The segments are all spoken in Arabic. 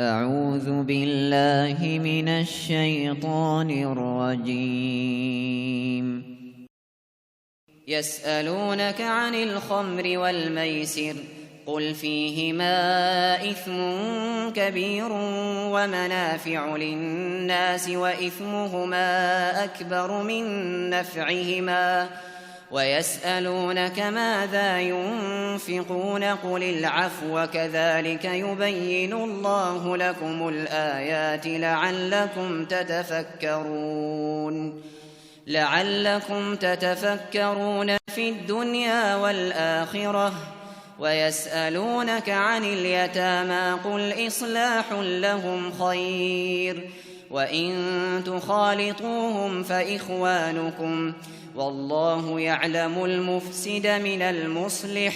أعوذ بالله من الشيطان الرجيم. يسألونك عن الخمر والميسر قل فيهما إثم كبير ومنافع للناس وإثمهما أكبر من نفعهما ويسألونك ماذا ينفقون قل العفو كذلك يبين الله لكم الآيات لعلكم تتفكرون في الدنيا والآخرة. ويسألونك عن اليتامى قل إصلاح لهم خير وإن تخالطوهم فإخوانكم والله يعلم المفسد من المصلح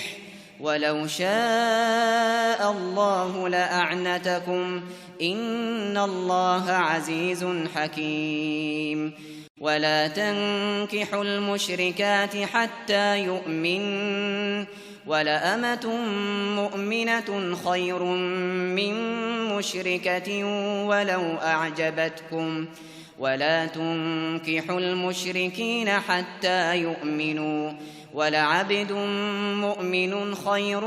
ولو شاء الله لأعنتكم إن الله عزيز حكيم. ولا تنكحوا المشركات حتى يؤمنن ولأمة مؤمنة خير من مشركة ولو أعجبتكم ولا تنكحوا المشركين حتى يؤمنوا ولعبد مؤمن خير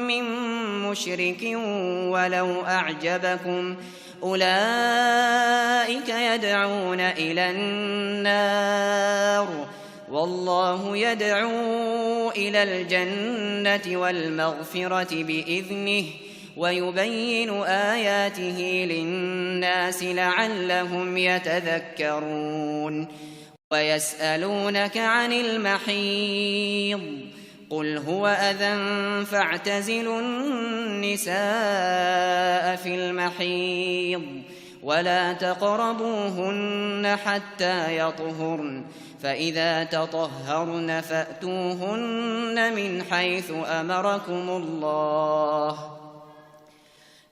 من مشرك ولو أعجبكم أولئك يدعون إلى النار والله يدعو إلى الجنة والمغفرة بإذنه ويبين آياته للناس لعلهم يتذكرون. ويسألونك عن المحيض قل هو أذى فاعتزلوا النساء في المحيض ولا تقربوهن حتى يطهرن فإذا تطهرن فأتوهن من حيث أمركم الله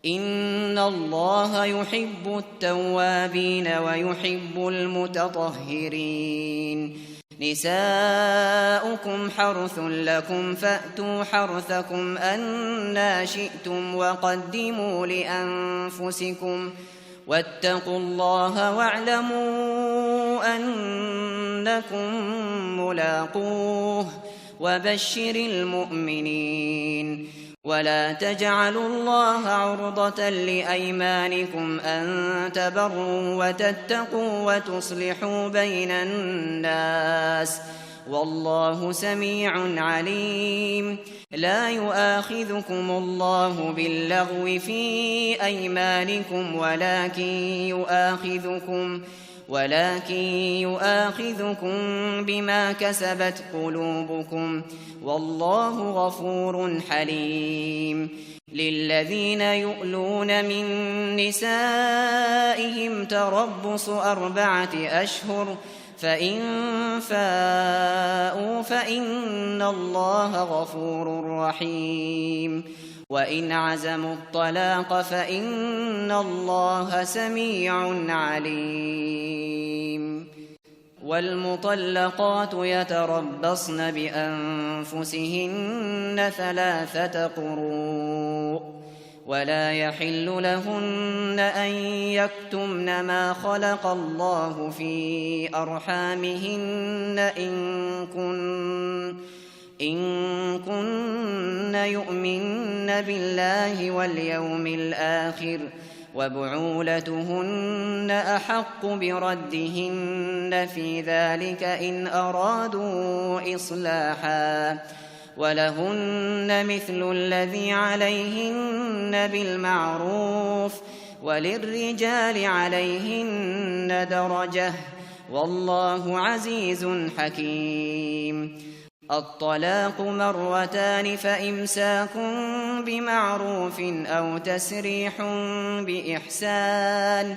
إن الله يحب التوابين ويحب المتطهرين. نساؤكم حرث لكم فأتوا حرثكم أنا شئتم وقدموا لأنفسكم واتقوا الله واعلموا أنكم ملاقوه وبشر المؤمنين. ولا تجعلوا الله عرضة لأيمانكم أن تبروا وتتقوا وتصلحوا بين الناس والله سميع عليم. لا يؤاخذكم الله باللغو في أيمانكم ولكن يؤاخذكم بما كسبت قلوبكم والله غفور حليم. للذين يؤلون من نسائهم تربص 4 أشهر فإن فاءوا فإن الله غفور رحيم. وإن عزموا الطلاق فإن الله سميع عليم. والمطلقات يتربصن بأنفسهن 3 قروء ولا يحل لهن أن يكتمن ما خلق الله في أرحامهن إن كن يؤمن بالله واليوم الآخر وبعولتهن أحق بردهن في ذلك إن أرادوا إصلاحا ولهن مثل الذي عليهن بالمعروف وللرجال عليهن درجة والله عزيز حكيم. الطلاق 2 فإمساك بمعروف أو تسريح بإحسان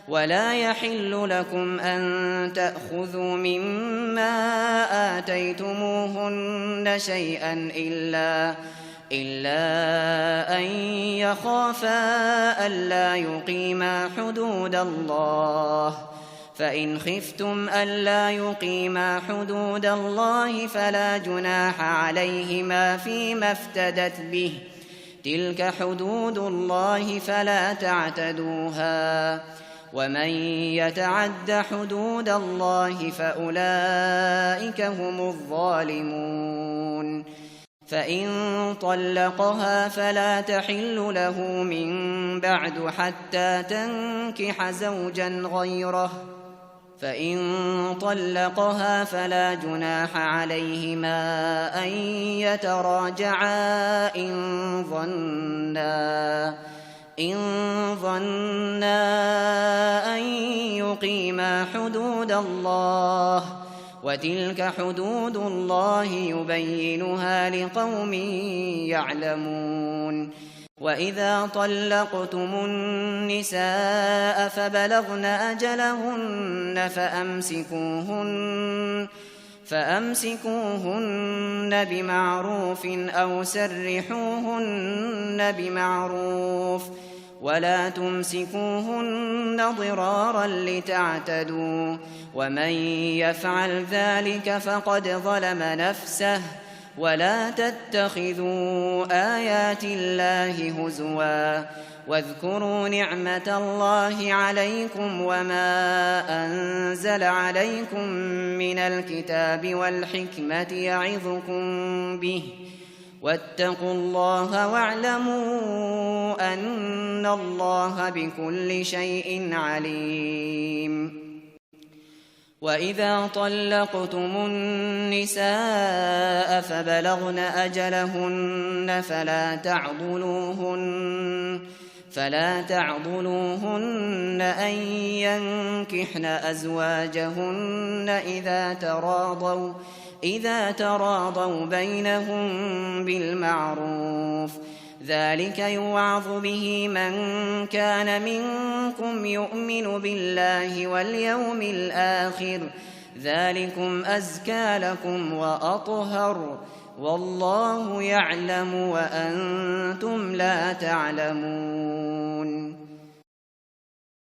ولا يحل لكم أن تأخذوا مما آتيتموهن شيئا إلا أن يخافا ألا يقيما حدود الله فإن خفتم ألا يقيما حدود الله فلا جناح عليهما فيما افتدت به تلك حدود الله فلا تعتدوها ومن يتعد حدود الله فأولئك هم الظالمون فإن طلقها فلا تحل له من بعد حتى تنكح زوجا غيره فإن طلقها فلا جناح عليهما أن يتراجعا إن ظنا أن يقيما حدود الله وتلك حدود الله يبينها لقوم يعلمون وإذا طلقتم النساء فبلغن أجلهن فأمسكوهن بمعروف أو سرحوهن بمعروف ولا تمسكوهن ضرارا لتعتدوا ومن يفعل ذلك فقد ظلم نفسه ولا تتخذوا آيات الله هزوا واذكروا نعمة الله عليكم وما أنزل عليكم من الكتاب والحكمة يعظكم به واتقوا الله واعلموا أن الله بكل شيء عليم وإذا طلقتم النساء فبلغن أجلهن فلا تعضلوهن أن ينكحن أزواجهن إذا تراضوا بينهم بالمعروف ذلك يوعظ به من كان منكم يؤمن بالله واليوم الآخر ذلكم أزكى لكم وأطهر والله يعلم وأنتم لا تعلمون